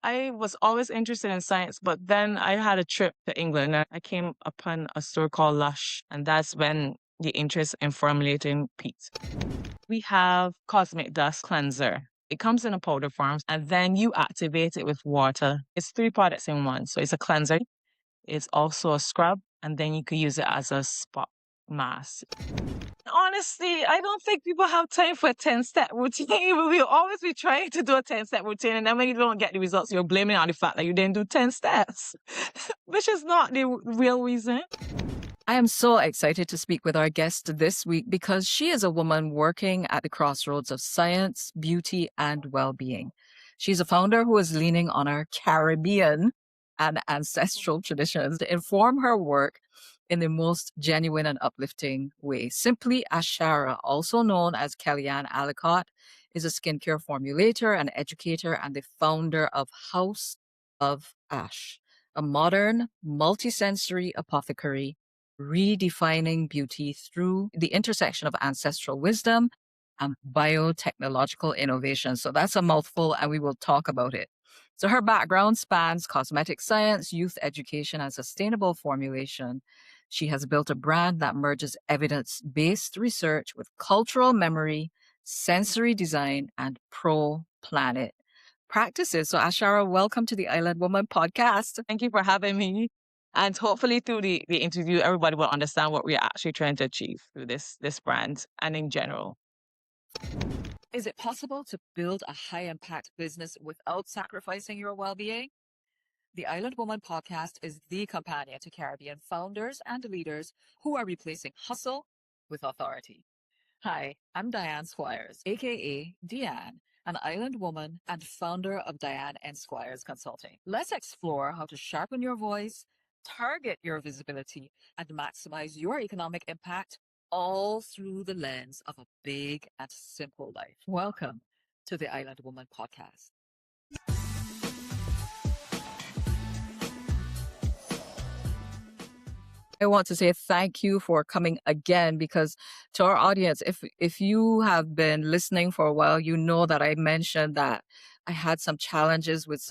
I was always interested in science, but then I had a trip to England and I came upon a store called Lush, and that's when the interest in formulating peaked. We have cosmic dust cleanser. It comes in a powder form, and then you activate it with water. It's three products in one. So it's a cleanser, it's also a scrub, and then you could use it as a spot mask. Honestly, I don't think people have time for a 10-step routine. We'll always be trying to do a 10-step routine, and then when you don't get the results, you're blaming it on the fact that you didn't do 10 steps, which is not the real reason. I am so excited to speak with our guest this week because she is a woman working at the crossroads of science, beauty, and well-being. She's a founder who is leaning on our Caribbean and ancestral traditions to inform her work in the most genuine and uplifting way. Simply Ashyara, also known as Kellyanne Alicott, is a skincare formulator and educator and the founder of House of Ash, a modern, multisensory apothecary redefining beauty through the intersection of ancestral wisdom and biotechnological innovation. So that's a mouthful, and we will talk about it. So her background spans cosmetic science, youth education, and sustainable formulation. She has built a brand that merges evidence-based research with cultural memory, sensory design, and pro-planet practices. So Ashara, welcome to the Island Woman podcast. Thank you for having me. And hopefully through the interview, everybody will understand what we're actually trying to achieve through this brand and in general. Is it possible to build a high-impact business without sacrificing your well-being? The Island Woman podcast is the companion to Caribbean founders and leaders who are replacing hustle with authority. Hi, I'm Dianne N Squires, aka Dianne, an island woman and founder of Dianne N Squires Consulting. Let's explore how to sharpen your voice, target your visibility, and maximize your economic impact, all through the lens of a big and simple life. Welcome to the Island Woman podcast. I want to say thank you for coming again, because to our audience, if you have been listening for a while, you know that I mentioned that I had some challenges with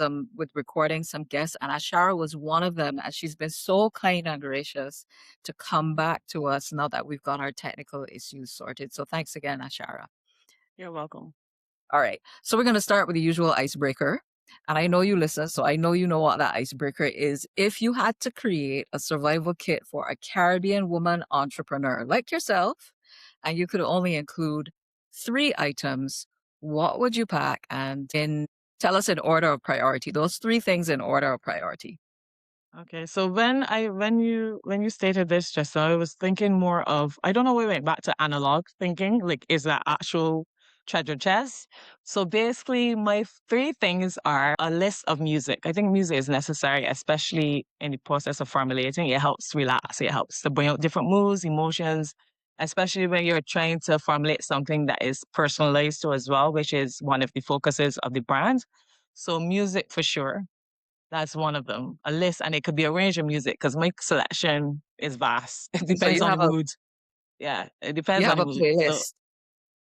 recording some guests, and Ashara was one of them. And she's been so kind and gracious to come back to us now that we've got our technical issues sorted. So thanks again, Ashara. You're welcome. All right. So we're going to start with the usual icebreaker. And I know you listen, so I know you know what that icebreaker is. If you had to create a survival kit for a Caribbean woman entrepreneur like yourself, and you could only include 3 items, what would you pack? And then tell us in order of priority, those 3 things in order of priority. Okay, so when you stated this just now, I was thinking more of, I don't know, we went back to analog thinking, like, is that actual treasure chest? So basically, my 3 things are a list of music. I think music is necessary, especially in the process of formulating. It helps relax. It helps to bring out different moods, emotions, especially when you're trying to formulate something that is personalized to as well, which is one of the focuses of the brand. So music for sure. That's one of them. A list, and it could be a range of music because my selection is vast. It So depends on the mood. Yeah, it you depends on have the a mood. So playlist.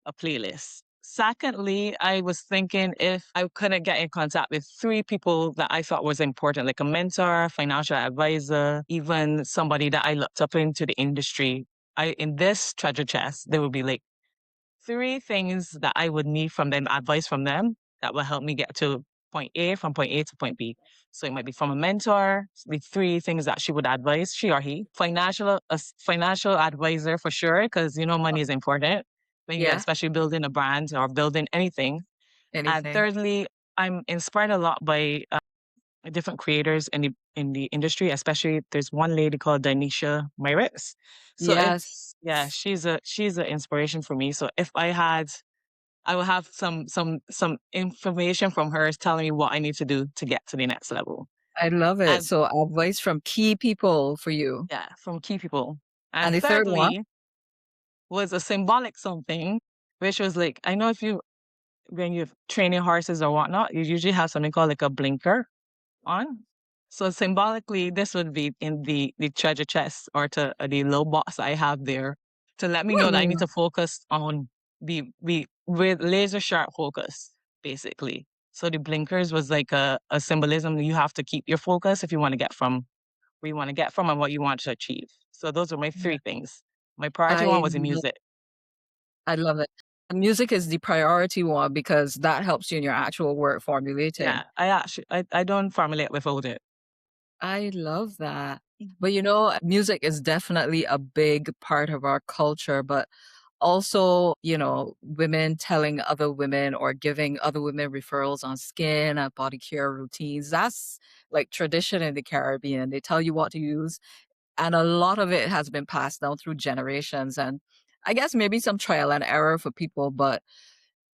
a playlist. Secondly, I was thinking if I couldn't get in contact with 3 people that I thought was important, like a mentor, financial advisor, even somebody that I looked up into the industry, in this treasure chest, there would be like 3 things that I would need from them, advice from them that will help me get to point A, from point A to point B. So it might be from a mentor, the 3 things that she would advise, she or he. Financial advisor for sure, because money is important when you're Yeah, especially building a brand or building anything. And anything. thirdly, I'm inspired a lot by different creators in the industry, especially there's one lady called Danisha Myritz. So Yes. she's an inspiration for me. So if I will have some information from her telling me what I need to do to get to the next level. I love it. And So advice from key people for you. yeah, from key people. And And the third one? thirdly was a symbolic something, which was like, I know when you're training horses or whatnot, you usually have something called like a blinker on. So symbolically, this would be in the treasure chest or to the low box I have there to let me know that I need to focus on the with laser sharp focus, basically. So the blinkers was like a symbolism. You have to keep your focus if you want to get from where you want to get from and what you want to achieve. So those are my Yeah. three things. My priority one I was the love music. I love it. Music is the priority one because that helps you in your actual work formulating. Yeah, I don't formulate without it. I love that. Mhm. But, music is definitely a big part of our culture, but also, women telling other women or giving other women referrals on skin and body care routines. That's like tradition in the Caribbean. They tell you what to use, and a lot of it has been passed down through generations. And I guess maybe some trial and error for people, but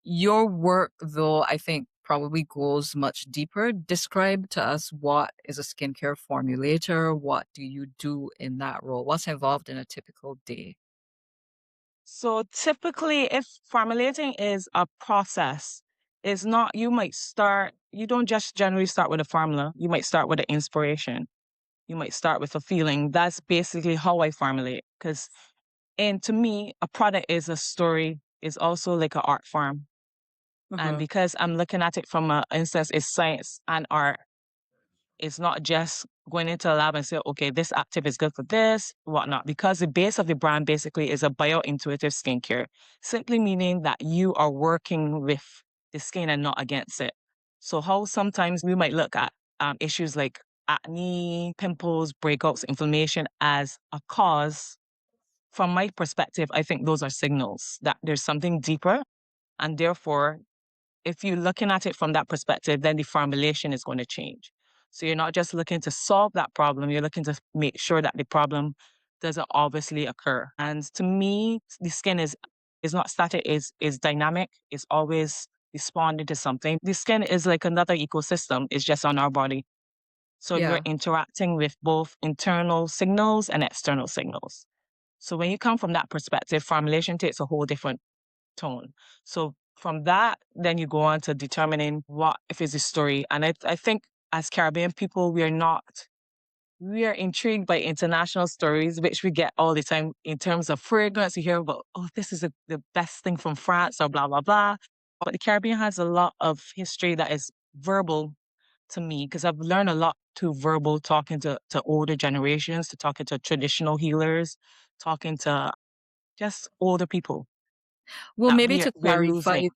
your work, though, I think probably goes much deeper. Describe to us what is a skincare formulator? What do you do in that role? What's involved in a typical day? So typically, if formulating is a process, it's not, you don't just generally start with a formula. You might start with an inspiration. You might start with a feeling. That's basically how I formulate. And to me, a product is a story, is also like an art form. And Uh-huh. because I'm looking at it from a instance, it's science and art. It's not just going into a lab and say, okay, this active is good for this, whatnot, because the base of the brand basically is a bio-intuitive skincare, simply meaning that you are working with the skin and not against it. So how sometimes we might look at issues like acne, pimples, breakouts, inflammation as a cause. From my perspective, I think those are signals that there's something deeper, and therefore if you're looking at it from that perspective, then the formulation is going to change. So you're not just looking to solve that problem, you're looking to make sure that the problem doesn't obviously occur. And to me, the skin is not static, is dynamic, it's always responding to something. The skin is like another ecosystem, it's just on our body. So you're Yeah. interacting with both internal signals and external signals. So when you come from that perspective, formulation takes a whole different tone. So from that, then you go on to determining what if it's a story. And I think as Caribbean people, we are intrigued by international stories, which we get all the time in terms of fragrance. You hear about, oh, this is the best thing from France or blah, blah, blah. But the Caribbean has a lot of history that is verbal to me because I've learned a lot to verbal talking to older generations, to talking to traditional healers, talking to just older people Well, that maybe we're losing.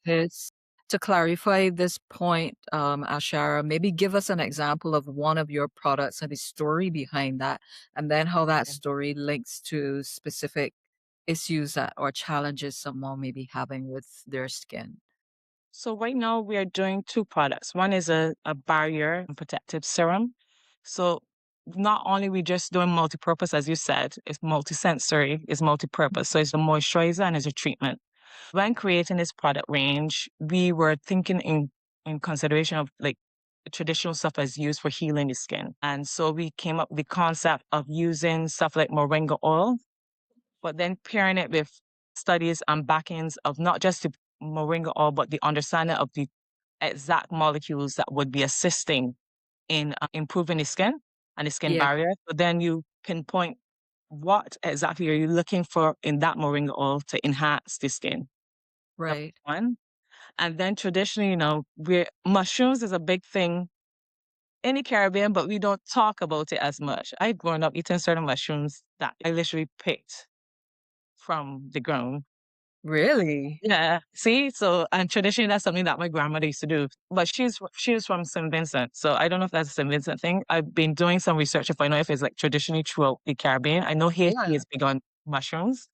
to clarify this point, Ashara, maybe give us an example of one of your products and the story behind that, and then how that story links to specific issues that or challenges someone may be having with their skin. So right now we are doing two products. One is a barrier and protective serum. So not only we just doing multi-purpose, as you said, it's multi-sensory, it's multi-purpose. So it's a moisturizer and it's a treatment. When creating this product range, we were thinking in consideration of like traditional stuff as used for healing the skin. And so we came up with the concept of using stuff like moringa oil, but then pairing it with studies and backings of not just the moringa oil, but the understanding of the exact molecules that would be assisting in improving the skin and the skin Yeah, barrier. So then you pinpoint what exactly are you looking for in that moringa oil to enhance the skin. Number right. one. And then traditionally, mushrooms is a big thing in the Caribbean, but we don't talk about it as much. I've grown up eating certain mushrooms that I literally picked from the ground. Really? Yeah. See, so and traditionally that's something that my grandmother used to do. But she's from St. Vincent. So I don't know if that's a St. Vincent thing. I've been doing some research if I know if it's like traditionally throughout the Caribbean. I know Haiti Yeah, is big on mushrooms.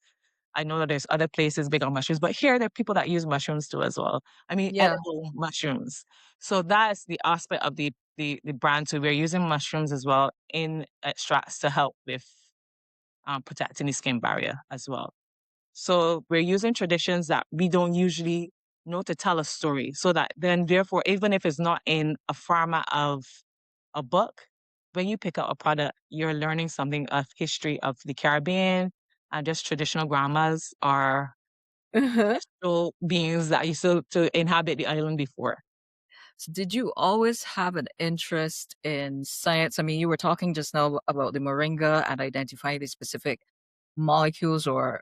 I know that there's other places big on mushrooms, but here there are people that use mushrooms too as well. I mean yeah. edible mushrooms. So that's the aspect of the brand too. We're using mushrooms as well in extracts to help with protecting the skin barrier as well. So we're using traditions that we don't usually know to tell a story. So that then therefore, even if it's not in a format of a book, when you pick up a product, you're learning something of history of the Caribbean and just traditional grandmas or Uh-huh. ancestral beings that used to inhabit the island before. So did you always have an interest in science? I mean, you were talking just now about the moringa and identifying the specific molecules or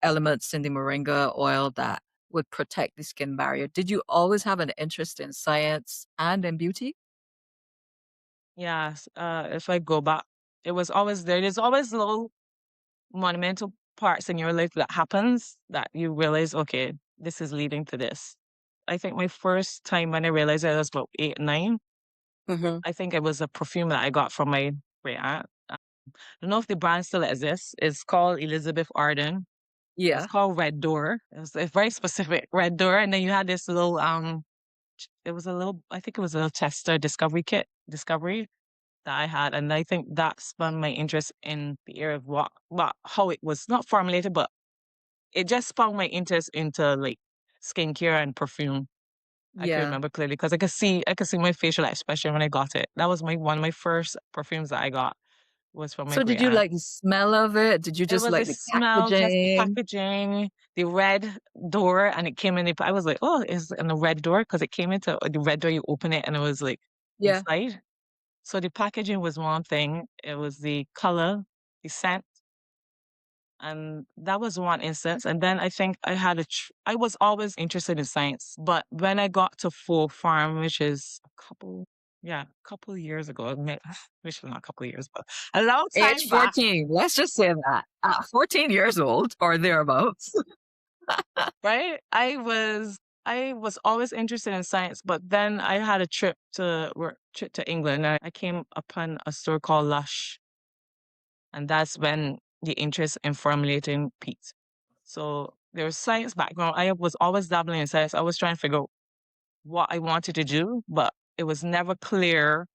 elements in the moringa oil that would protect the skin barrier. Did you always have an interest in science and in beauty? Yes, if I go back, it was always there. There's always little monumental parts in your life that happens that you realize, okay, this is leading to this. I think my first time when I realized I was about 8, 9, Mhm. I think it was a perfume that I got from my great aunt. I don't know if the brand still exists. It's called Elizabeth Arden. It's Yeah. called Red Door. It was a very specific Red Door. And then you had this little it was a little, I think it was a little tester discovery kit, discovery that I had. And I think that spun my interest in the area of how it was not formulated, but it just spun my interest into like skincare and perfume. I can Yeah. remember clearly because I could see my facial expression when I got it. That was my one of my first perfumes that I got was from my So great did you aunt. like the smell of it? Did you It just was the like the smell, just the packaging? packaging, the red door, and it came in. I was like, "Oh, it's in the red door," because it came into the red door. You open it, and it was like Yeah. inside. So the packaging was one thing. It was the color, the scent, and that was one instance. And then I think I was always interested in science, but when I got to full farm, which is a couple years ago, which is not a couple of years, but a long Age time back. 14, let's just say that. 14 years old or thereabouts. Right? I was always interested in science, but then I had a trip to England. I came upon a store called Lush, and that's when the interest in formulating peaked. So there's science background. I was always dabbling in science. I was trying to figure out what I wanted to do, but it was never clear.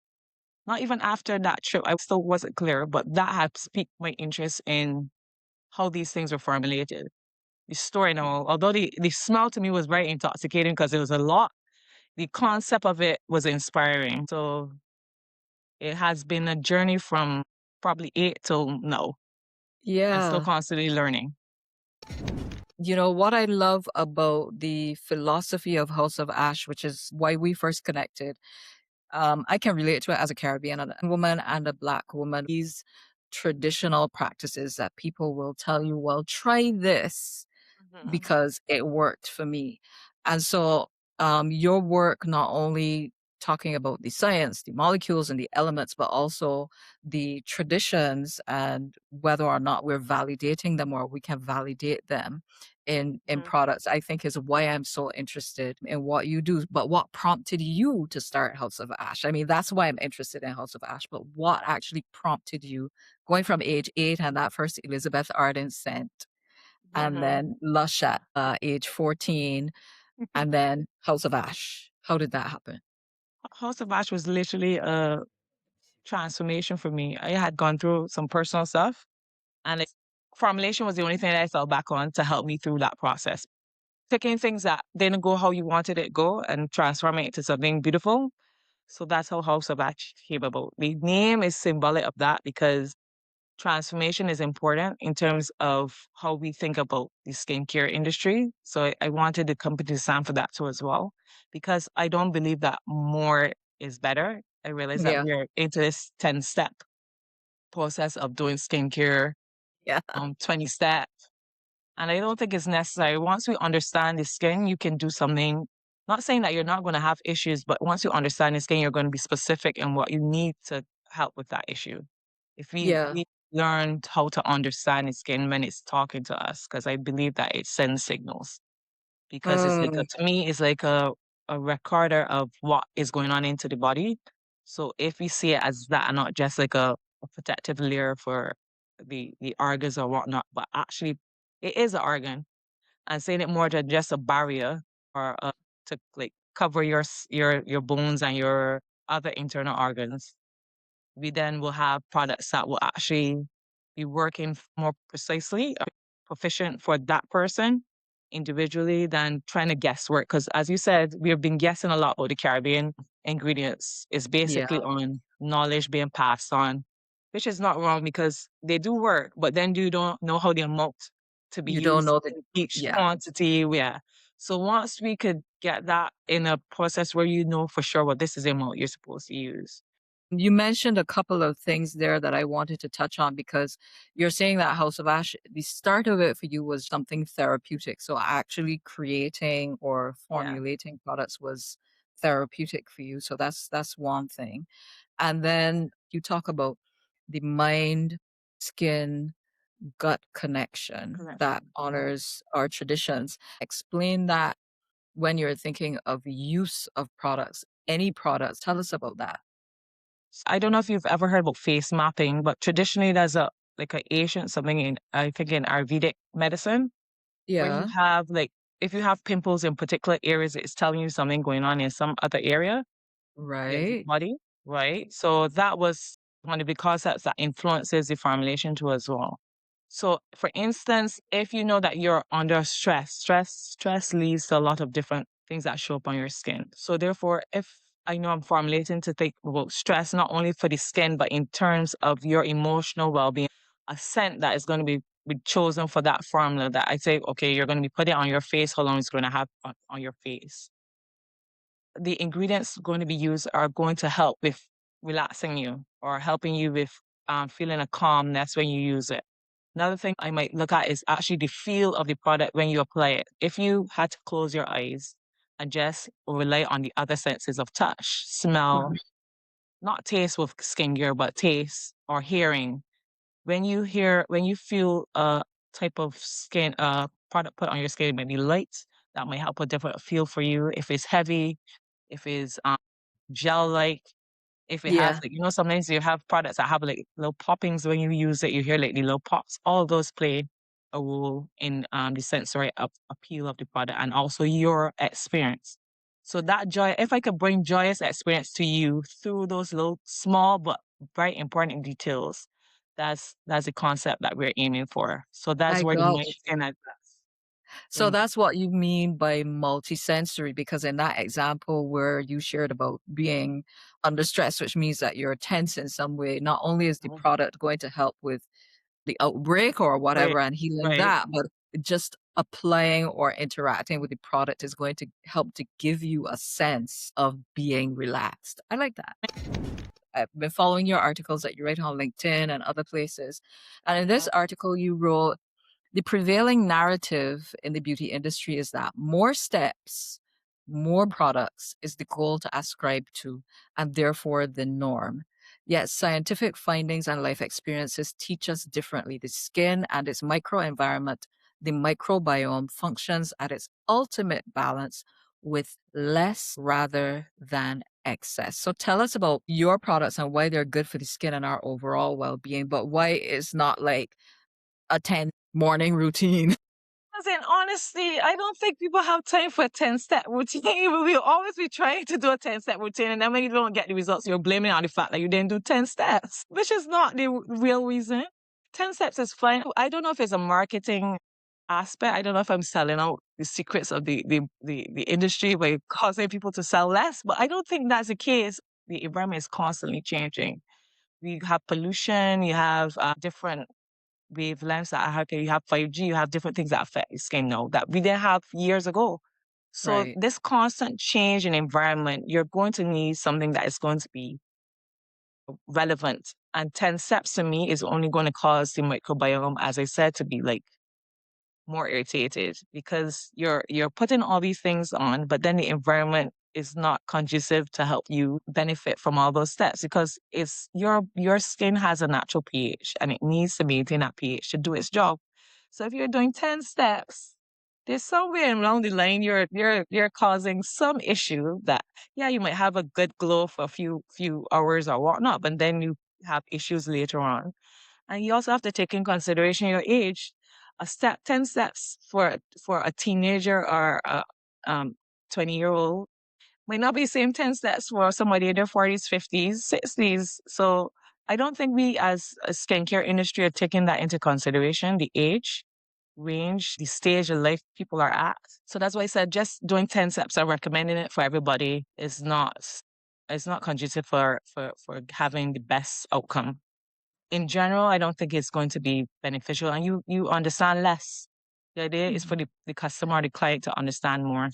Not even after that trip, I still wasn't clear, but that had piqued my interest in how these things were formulated. The story and all, although the smell to me was very intoxicating because it was a lot, the concept of it was inspiring. So it has been a journey from probably 8 till now and still Yeah. constantly learning. You know, what I love about the philosophy of House of Ash, which is why we first connected, I can relate to it as a Caribbean woman and a Black woman. These traditional practices that people will tell you, well, try this Mhm, because it worked for me. And so your work not only talking about the science, the molecules and the elements, but also the traditions and whether or not we're validating them or we can validate them in mhm. products, I think is why I'm so interested in what you do. But what prompted you to start House of Ash? I mean, that's why I'm interested in House of Ash, but what actually prompted you going from age 8 and that first Elizabeth Arden scent and Mhm. then Lush at, age 14, and then House of Ash. How did that happen? House of Ash was literally a transformation for me. I had gone through some personal stuff, and formulation was the only thing that I fell back on to help me through that process. Taking things that didn't go how you wanted it to go and transforming it into something beautiful. So that's how House of Ash came about. The name is symbolic of that because transformation is important in terms of how we think about the skincare industry. So I wanted the company to stand for that too as well, because I don't believe that more is better. I realize that Yeah. we are into this 10-step process of doing skincare, Yeah. 20 step. And I don't think it's necessary. Once we understand the skin, you can do something. Not saying that you're not going to have issues, but once you understand the skin, you're going to be specific in what you need to help with that issue. If Yeah. we learned how to understand the skin when it's talking to us, because I believe that it sends signals. Because it's like Mm, to me, it's like a recorder of what is going on into the body. So if we see it as that and not just like a protective layer for the organs or whatnot, but actually it is an organ and seeing it more than just a barrier or to like cover your bones and your other internal organs. We then will have products that will actually be working more precisely, proficient for that person individually than trying to guesswork. Because as you said, we have been guessing a lot about the Caribbean ingredients. It's yeah. basically on knowledge being passed on, which is not wrong because they do work, but then you don't know how the amount to be You don't used know that. in each Yeah. quantity. Yeah. So once we could get that in a process where you know for sure what this is the amount you're supposed to use, You mentioned a couple of things there that I wanted to touch on because you're saying that House of Ash, the start of it for you was something therapeutic. So actually creating or Yeah, formulating products was therapeutic for you. So that's one thing. And then you talk about the mind, skin, gut connection that correction. Mhm. honors our traditions. Explain that when you're thinking of use of products, any products. Tell us about that. I don't know if you've ever heard about face mapping, but traditionally there's a like a ancient something in I think in Ayurvedic medicine where you Yeah, have like if you have pimples in particular areas, it's telling you something going on in some other area your right. body, right? So that was one of the concepts that influences the formulation too as well. So for instance, if you know that you're under stress leads to a lot of different things that show up on your skin. So therefore, if I know I'm formulating to think about stress, not only for the skin, but in terms of your emotional well-being, a scent that is going to be chosen for that formula that I say, okay, you're going to be putting on your face, how long it's going to have on your face the ingredients going to be used are going to help with relaxing you or helping you with feeling a calmness when you use it. Another thing I might look at is actually the feel of the product when you apply it. If you had to close your eyes and just rely on the other senses of touch, smell, Mhm. not taste with skincare, but taste or hearing, when you feel a type of skin product put on your skin, maybe light, that might help a different feel for you. If it's heavy, if it's gel-like, if it has Yeah, like, sometimes you have products that have like little poppings when you use it, you hear like the little pops. All of those play a role in the sensory appeal of the product and also your experience. So that joy, if I could bring joyous experience to you through those little small but very important details, that's the concept that we're aiming for. So that's I where the got mind you. skin address. So that's what you mean by multisensory, because in that example where you shared about being under stress, which means that you're tense in some way, not only is the product going to help with the outbreak or Right, whatever and healing right. that, but just applying or interacting with the product is going to help to give you a sense of being relaxed. I like that. I've been following your articles that you write on LinkedIn and other places. And in this article, you wrote the prevailing narrative in the beauty industry is that more steps, more products is the goal to ascribe to, and therefore the norm. Yet scientific findings and life experiences teach us differently. The skin and its microenvironment, the microbiome functions at its ultimate balance with less rather than excess. So tell us about your products and why they're good for the skin and our overall well-being, but why it's not like a 10 morning routine. As in, honestly, I don't think people have time for a 10-step routine. We'll always be trying to do a 10-step routine. And then when you don't get the results, you're blaming it on the fact that you didn't do 10 steps, which is not the real reason. 10 steps is fine. I don't know if it's a marketing aspect. I don't know if I'm selling out the secrets of the industry by causing people to sell less, but I don't think that's the case. The environment is constantly changing. We have pollution, you have different wavelengths that are okay, you have 5G, you have different things that affect your skin now that we didn't have years ago. So Right. this constant change in environment, you're going to need something that is going to be relevant. And 10 steps to me is only going to cause the microbiome, as I said, to be like more irritated because you're putting all these things on, but then the environment is not conducive to help you benefit from all those steps because it's your skin has a natural pH and it needs to maintain that pH to do its job. So if you're doing 10 steps, there's somewhere along the line you're causing some issue that yeah, you might have a good glow for a few hours or whatnot, but then you have issues later on. And you also have to take in consideration your age. 10 steps for a teenager or a 20-year-old might not be the same 10 steps for somebody in their 40s, 50s, 60s. So I don't think we as a skincare industry are taking that into consideration, the age range, the stage of life people are at. So that's why I said just doing 10 steps or recommending it for everybody is not conducive for having the best outcome in general, I don't think it's going to be beneficial. And you understand less. The idea is for Mhm. the customer or the client to understand more.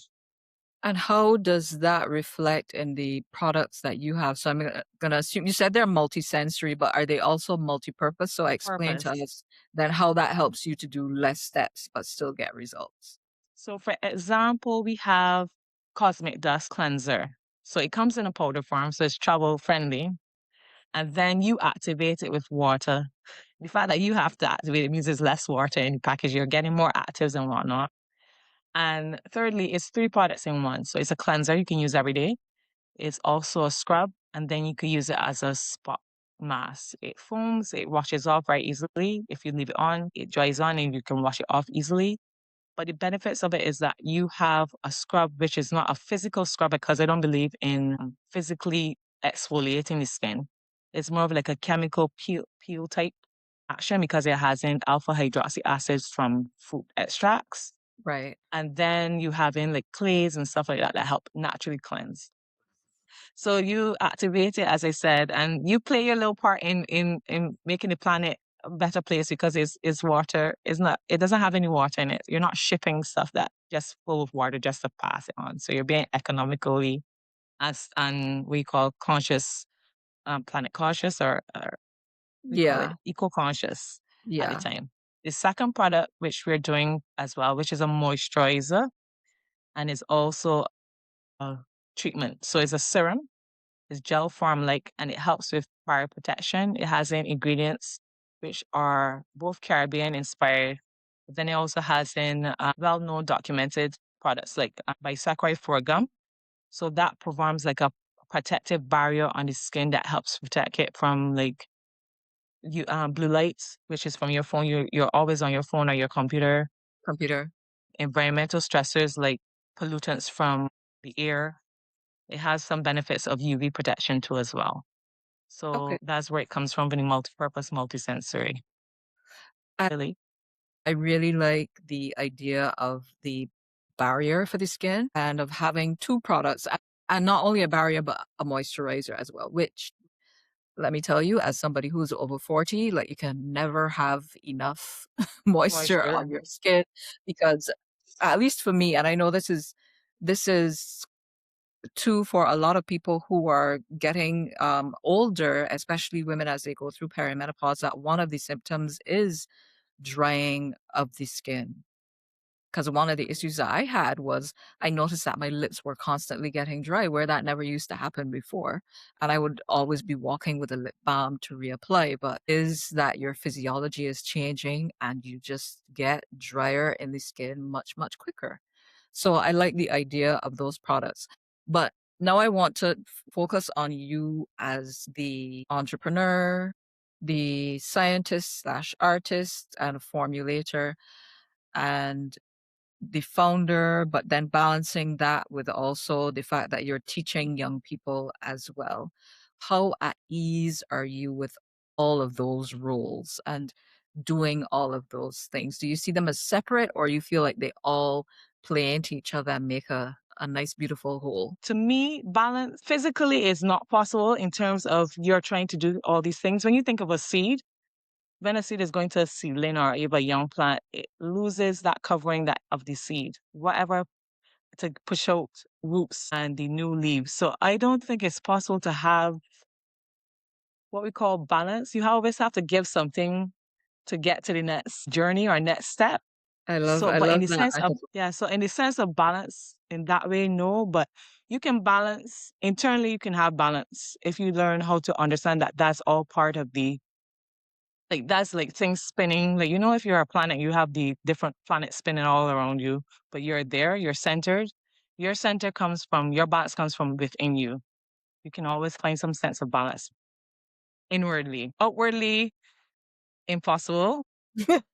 And how does that reflect in the products that you have? So I'm gonna assume you said they're multi-sensory, but are they also multi-purpose? So explain to Purpose. us then how that helps you to do less steps but still get results. So for example, we have cosmic dust cleanser. So it comes in a powder form, so it's travel friendly. And then you activate it with water. The fact that you have to activate it means there's less water in the package. You're getting more actives and whatnot. And thirdly, it's three products in one. So it's a cleanser you can use every day. It's also a scrub, and then you could use it as a spot mask. It foams, it washes off very easily. If you leave it on, it dries on and you can wash it off easily. But the benefits of it is that you have a scrub, which is not a physical scrub because I don't believe in physically exfoliating the skin. It's more of like a chemical peel type action because it has in alpha hydroxy acids from fruit extracts. Right. And then you have in like clays and stuff like that that help naturally cleanse. So you activate it, as I said, and you play your little part in making the planet a better place because it's water. It's not. It doesn't have any water in it. You're not shipping stuff that just full of water just to pass it on. So you're being economically as and we call conscious, planet conscious or we call it Yeah. eco conscious at the Yeah. time. The second product which we're doing as well, which is a moisturizer and is also a treatment. So it's a serum. It's gel form like, and it helps with fire protection. It has in ingredients which are both Caribbean inspired. But then it also has in well-known documented products like bisaccharide for gum. So that performs like a protective barrier on the skin that helps protect it from like blue lights, which is from your phone. You're always on your phone or your computer. Computer. Environmental stressors like pollutants from the air. It has some benefits of UV protection too as well. Okay. So that's where it comes from, being multi-purpose, multi-sensory. I, Really? I really like the idea of the barrier for the skin and of having two products and not only a barrier but a moisturizer as well, which let me tell you, as somebody who's over 40, like you can never have enough moisture Moisture. on your skin because at least for me, and I know this is true for a lot of people who are getting older, especially women as they go through perimenopause, that one of the symptoms is drying of the skin. Because one of the issues that I had was I noticed that my lips were constantly getting dry, where that never used to happen before. And I would always be walking with a lip balm to reapply. But is that your physiology is changing and you just get drier in the skin much, much quicker? So I like the idea of those products. But now I want to focus on you as the entrepreneur, the scientist slash artist and formulator. And the founder, but then balancing that with also the fact that you're teaching young people as well. How at ease are you with all of those roles and doing all of those things? Do you see them as separate or you feel like they all play into each other and make a nice, beautiful whole? To me, balance physically is not possible in terms of you're trying to do all these things. When you think of a seed, when a seed is going to a seedling or even a young plant, it loses that covering that of the seed, whatever to push out roots and the new leaves. So I don't think it's possible to have what we call balance. You always have to give something to get to the next journey or next step. So, I but in love the that. sense of, yeah, so in the sense of balance in that way, no, but you can balance internally, you can have balance if you learn how to understand that that's all part of the, like, that's like things spinning. Like, if you're a planet, you have the different planets spinning all around you, but you're there, you're centered. Your center comes from, your balance comes from within you. You can always find some sense of balance inwardly. Outwardly, impossible.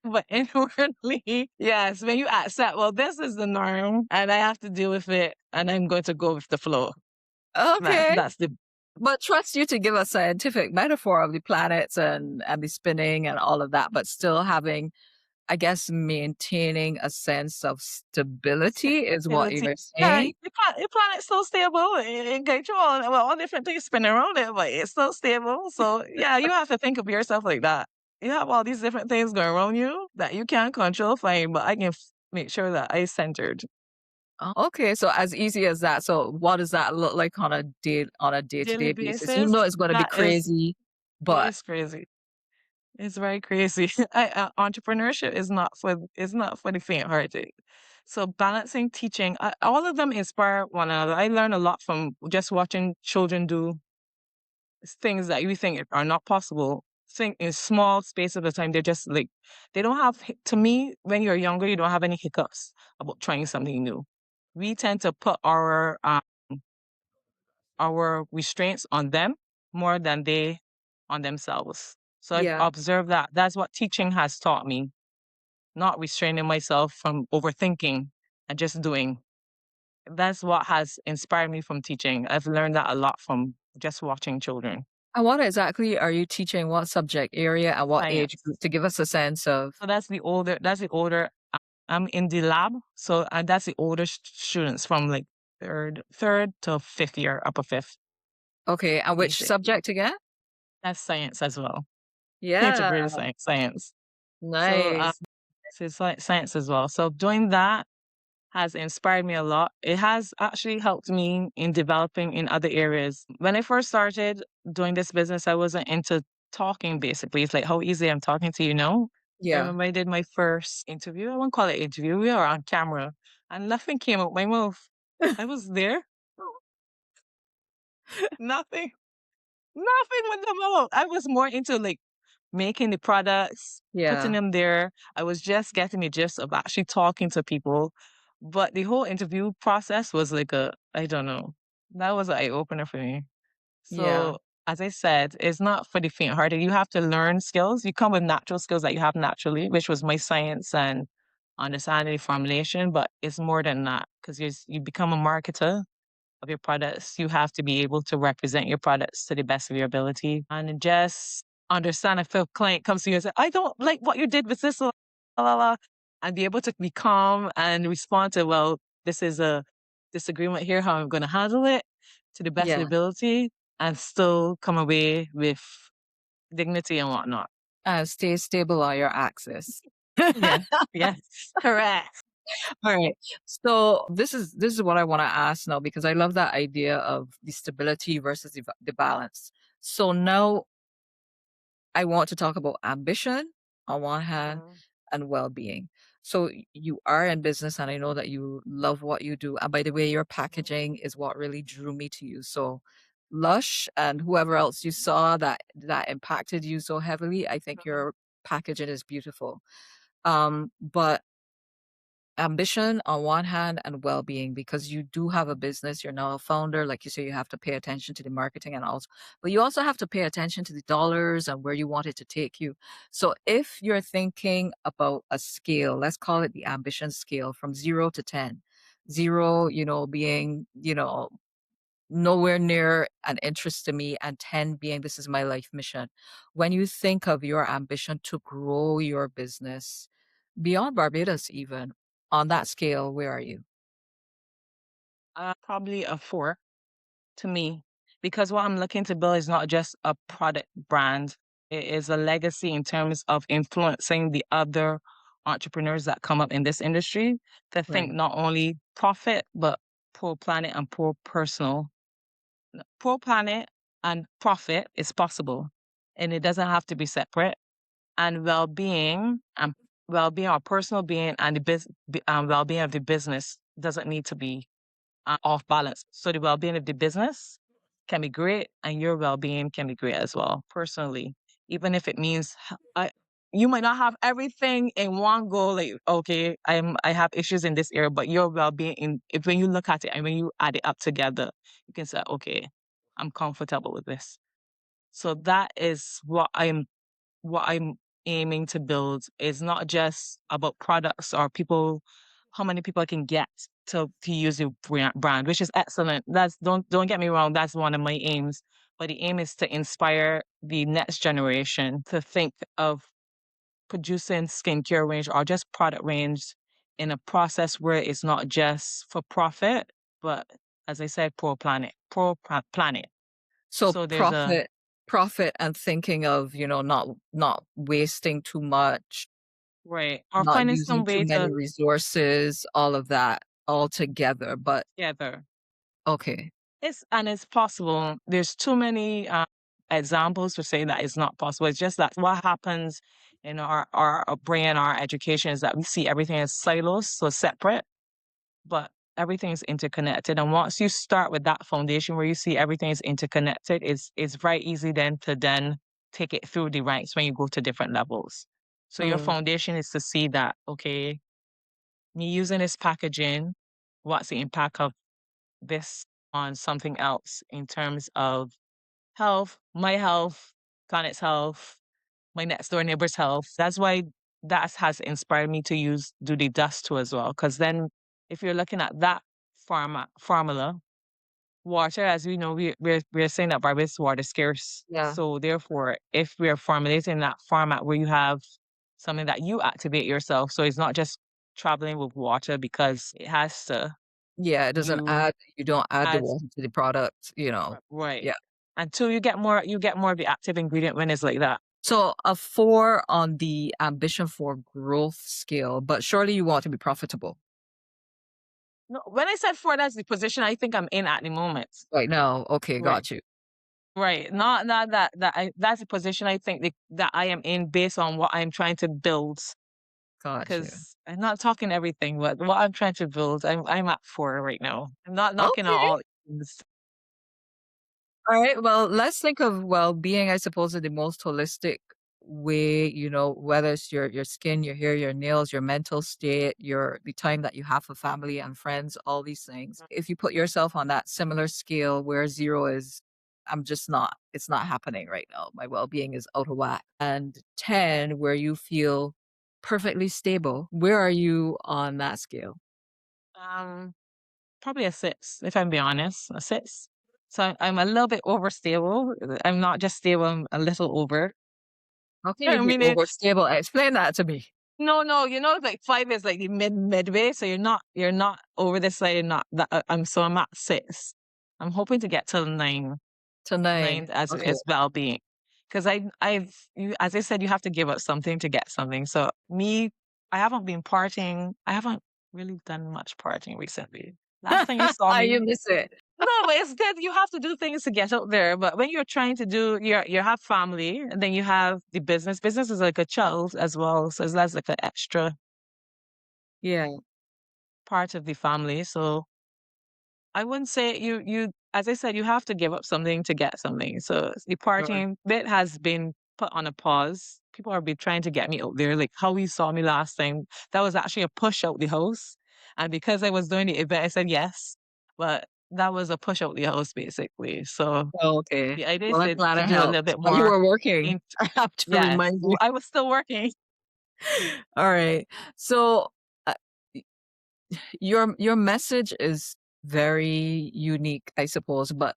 But inwardly, yes, when you accept, well, this is the norm and I have to deal with it and I'm going to go with the flow. Okay. That's the But trust you to give a scientific metaphor of the planets and the spinning and all of that, but still having, I guess, maintaining a sense of stability is what stability. you're Yeah, saying. your planet's still stable in control. Well, all different things spinning around it, but it's still stable. So yeah, you have to think of yourself like that. You have all these different things going around you that you can't control, fine, but I can make sure that I centered. Oh, okay, so as easy as that. So what does that look like on a Daily day-to-day basis? You basis, know it's gonna be that is crazy, it but is crazy. It's very crazy. Entrepreneurship is not for the faint-hearted. So balancing teaching, all of them inspire one another. I learn a lot from just watching children do things that you think are not possible. Think in small space of a time. They're just like they don't have. To me, when you're younger, you don't have any hiccups about trying something new. We tend to put our restraints on them more than they on themselves. So I've yeah. observed that. That's what teaching has taught me, not restraining myself from overthinking and just doing. That's what has inspired me from teaching. I've learned that a lot from just watching children. And what exactly are you teaching? What subject area and what age Science. group to give us a sense of? So that's the older. I'm in the lab. So that's the older students from like third to fifth year, upper fifth, Okay, and which basic. subject again? That's science as well. Yeah, Integrated science. So, nice. so it's like science as well. So doing that has inspired me a lot. It has actually helped me in developing in other areas. When I first started doing this business, I wasn't into talking basically. It's like how easy I'm talking to you now. I Yeah. remember I did my first interview. I won't call it interview. We were on camera and nothing came out my mouth. I was there. Nothing. Nothing with the mouth. I was more into like making the products, putting Yeah. them there. I was just getting the gist of actually talking to people. But the whole interview process was like I don't know, that was an eye opener for me. Yeah. So, as I said, it's not for the faint hearted. You have to learn skills. You come with natural skills that you have naturally, which was my science and understanding formulation. But it's more than that because you become a marketer of your products. You have to be able to represent your products to the best of your ability and just understand if a client comes to you and say, I don't like what you did with this, la, la, and be able to be calm and respond to, well, this is a disagreement here, how I'm going to handle it to the best of the Yeah. ability and still come away with dignity and whatnot. Stay stable on your axis. Yeah. Yes. Correct. All right. So this is what I want to ask now because I love that idea of the stability versus the balance. So now I want to talk about ambition on one hand Mhm, and well-being. So you are in business and I know that you love what you do. And by the way, your mhm, packaging is what really drew me to you. So Lush and whoever else you saw that impacted you so heavily, I think mhm, your packaging is beautiful. But ambition on one hand and well-being because you do have a business, you're now a founder, like you say, you have to pay attention to the marketing and also, but you also have to pay attention to the dollars and where you want it to take you. So if you're thinking about a scale, let's call it the ambition scale from 0 to 10, 0 being nowhere near an interest to me, and 10 being this is my life mission. When you think of your ambition to grow your business beyond Barbados, even on that scale, where are you? probably a four to me because what I'm looking to build is not just a product brand. It is a legacy in terms of influencing the other entrepreneurs that come up in this industry to think Right. not only profit, but pro planet and pro personal. Pro planet and profit is possible and it doesn't have to be separate. And well-being or personal being and well-being of the business doesn't need to be off balance. So the well-being of the business can be great, and your well-being can be great as well. Personally, even if it means you might not have everything in one go. Like, okay, I have issues in this area, but your well-being if when you look at it and when you add it up together, you can say, okay, I'm comfortable with this. So that is what I'm aiming to build is not just about products or people, how many people I can get to use your brand, which is excellent. That's don't get me wrong, that's one of my aims. But the aim is to inspire the next generation to think of producing skincare range or just product range in a process where it's not just for profit, but as I said, planet. So So there's a profit and thinking of, not wasting too much, right or not finding using some too way many to resources, all of that. all together, but together. okay. It's possible. There's too many examples to say that it's not possible. It's just that what happens in our brain, our education is that we see everything as silos, so separate, but everything is interconnected. And once you start with that foundation where you see everything is interconnected, it's very easy then to then take it through the ranks when you go to different levels. So your Mm, foundation is to see that, okay, me using this packaging, what's the impact of this on something else in terms of health, planet's health, my next door neighbor's health. That's why that has inspired me to do the dust too as well. Because then, if you're looking at that formula, water, as we know, we're saying that Barbados water is scarce. yeah. So therefore, if we're formulating that format where you have something that you activate yourself, so it's not just traveling with water because it has to. Yeah, it doesn't You add you don't add the add water to the product, you know. right Yeah. until you get more of the active ingredient when it's like that. So a 4 on the ambition for growth scale, but surely you want to be profitable No, when I said four, that's the position I think I'm in at the moment. right now. Okay, Right. got you. Right. Not that's the position I think that I am in based on what I'm trying to build. Got you. Because I'm not talking everything, but what I'm trying to build, I'm at four right now. I'm not knocking out Okay. all things. All right. Well, let's think of well-being, I suppose, in the most holistic way, you know, whether it's your skin, your hair, your nails, your mental state, your the time that you have for family and friends, all these things. If you put yourself on that similar scale where 0 is I'm just not, it's not happening right now. My well-being is out of whack. And 10, where you feel perfectly stable, where are you on that scale? Um, Probably a six, if I'm being honest, a six. So I'm a little bit overstable. I'm not just stable, I'm a little over. How can you I be mean, overstable? Explain that to me. no, no, like five is like the midway, so you're not over this side, you're not that. I'm at six. I'm hoping to get to nine, To 9. nine Okay. as well being, because as I said, you have to give up something to get something. So me, I haven't been partying. I haven't really done much partying recently. Last time you saw You me, miss it. no, but it's good. You have to do things to get out there. But when you're trying to do you have family and then you have the business. Business is like a child as well. So it's less like an extra Yeah. part of the family. So I wouldn't say as I said, you have to give up something to get something. So the Sure. partying bit has been put on a pause. People are be trying to get me out there, like how you saw me last time. That was actually a push out the house. And because I was doing the event, I said yes. But that was a push out the house basically. So Oh, okay. the idea is Well, I'm glad to it do a little helped. bit While you more were working, in I have to yes. remind you. I was still working. All right. So, uh, y your message is very unique, I suppose, but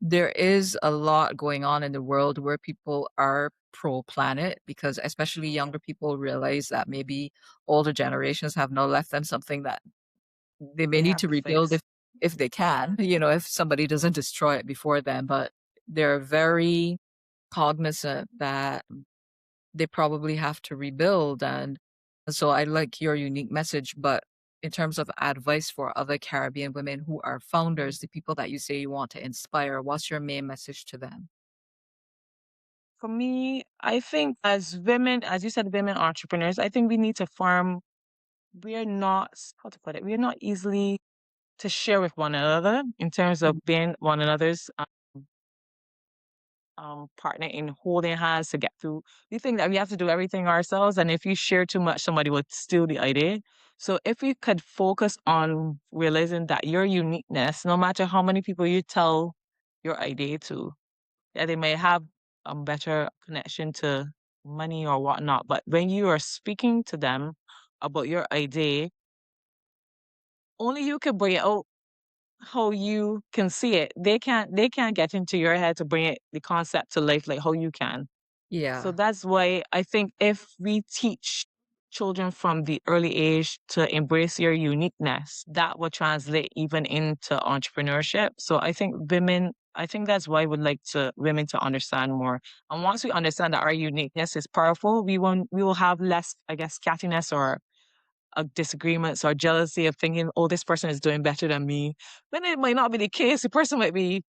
there is a lot going on in the world where people are pro-planet because especially younger people realize that maybe older generations have now left them something that they may They need have to to rebuild fix. if they can, you know, if somebody doesn't destroy it before then, but they're very cognizant that they probably have to rebuild and so I like your unique message, but in terms of advice for other Caribbean women who are founders, the people that you say you want to inspire, what's your main message to them? For me, I think as women, as you said, women entrepreneurs, I think we need to farm. We're not, how to put it, we're not easily to share with one another in terms of Mhm. being one another's partner in holding hands to get through. We think that we have to do everything ourselves, and if you share too much, somebody would steal the idea. So if we could focus on realizing that your uniqueness, no matter how many people you tell your idea to, yeah, they may have a better connection to money or whatnot. But when you are speaking to them about your idea, only you can bring it out how you can see it. They can't get into your head to bring it the concept to life like how you can. So Yeah. that's why I think if we teach children from the early age to embrace your uniqueness, that will translate even into entrepreneurship. So I think that's why I would like to women to understand more. And once we understand that our uniqueness is powerful, we will have less, I guess, cattiness or disagreements or jealousy of thinking, oh, this person is doing better than me. When it might not be the case. The person might be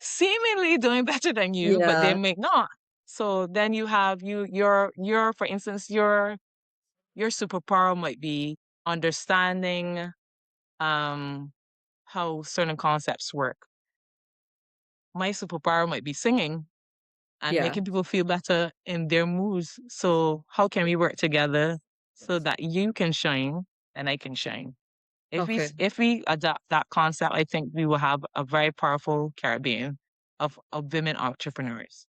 seemingly doing better than you, but they Yeah. may not. So then you have your for instance, your superpower might be understanding how certain concepts work. My superpower might be singing and Yeah. making people feel better in their moods. So how can we work together so that you can shine and I can shine? Okay. If we adopt that concept, I think we will have a very powerful Caribbean of women entrepreneurs.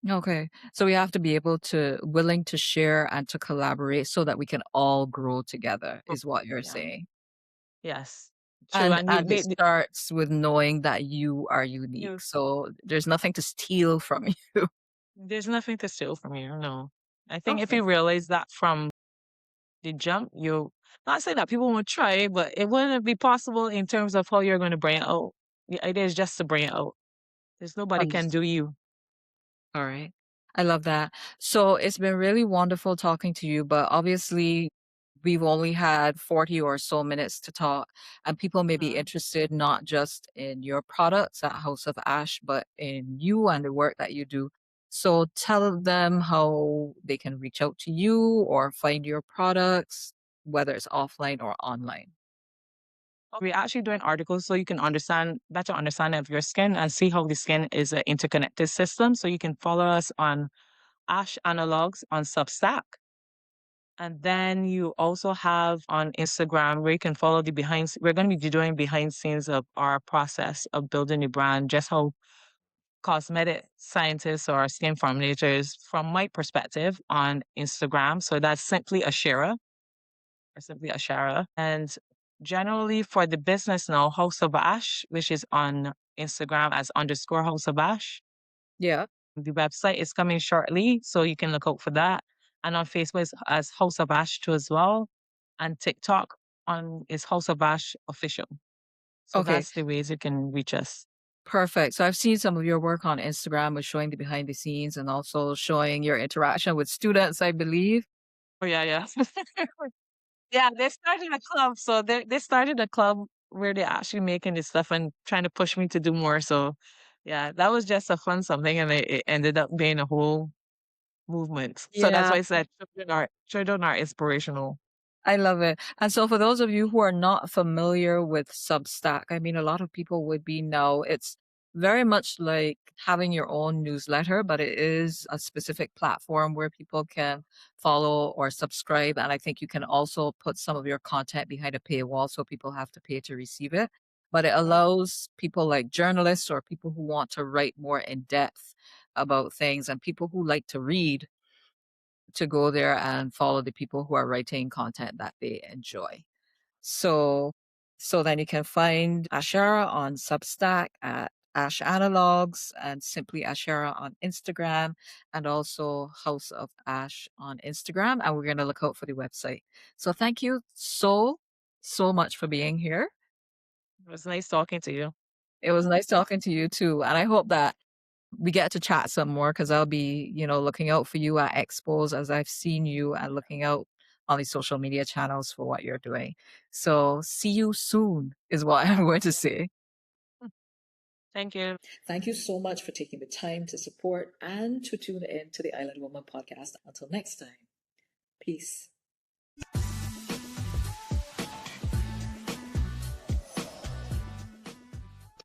Okay. So we have to be able to willing to share and to collaborate so that we can all grow together is what you're Yeah. saying. Yes. True. And And and it starts with knowing that you are unique. you So there's nothing to steal from you. there's nothing to steal from you. No. I think if Okay. you realize that from the jump, you not saying that people won't try, but it wouldn't be possible in terms of how you're going to bring it out. The idea is just to bring it out. There's nobody can do Understood. you. All right. I love that. So it's been really wonderful talking to you, but obviously we've only had 40 or so minutes to talk, and people may be Mhm. interested not just in your products at House of Ash, but in you and the work that you do. So tell them how they can reach out to you or find your products, whether it's offline or online. We're actually doing articles so you can better understand of your skin and see how the skin is an interconnected system. So you can follow us on Ash Analogs on Substack. And then you also have on Instagram where you can follow we're going to be doing behind scenes of our process of building a brand, just how cosmetic scientists or skin formulators, from my perspective on Instagram. So that's Simply Ashyara. And generally for the business now, House of Ash, which is on Instagram as underscore House of Ash. Yeah. The website is coming shortly, so you can look out for that. And on Facebook as House of Ash too as well. And TikTok on is House of Ash official. So Okay. that's the ways you can reach us. Perfect. So I've seen some of your work on Instagram with showing the behind the scenes and also showing your interaction with students, I believe. Oh yeah, yeah. Yeah, they started a club. So they started a club where they're actually making this stuff and trying to push me to do more. So yeah, that was just a fun something and it ended up being a whole movement. So that's Yeah. why I said children are inspirational. I love it. And so for those of you who are not familiar with Substack, I mean, a lot of people would be now. It's very much like having your own newsletter, but it is a specific platform where people can follow or subscribe. And I think you can also put some of your content behind a paywall so people have to pay to receive it. But it Mhm. allows people like journalists or people who want to write more in depth about things and people who like to read to go there and follow the people who are writing content that they enjoy. So so then you can find Ashara on Substack at Ash Analogs and Simply Ashyara on Instagram and also House of Ash on Instagram. And we're going to look out for the website. So thank you so much for being here. It was nice talking to you. It was nice talking to you too. And I hope that we get to chat some more because I'll be, looking out for you at expos as I've seen you and looking out on the social media channels for what you're doing. So see you soon is what I'm going to say. Thank you. Thank you so much for taking the time to support and to tune in to the Island Woman podcast. Until next time, peace.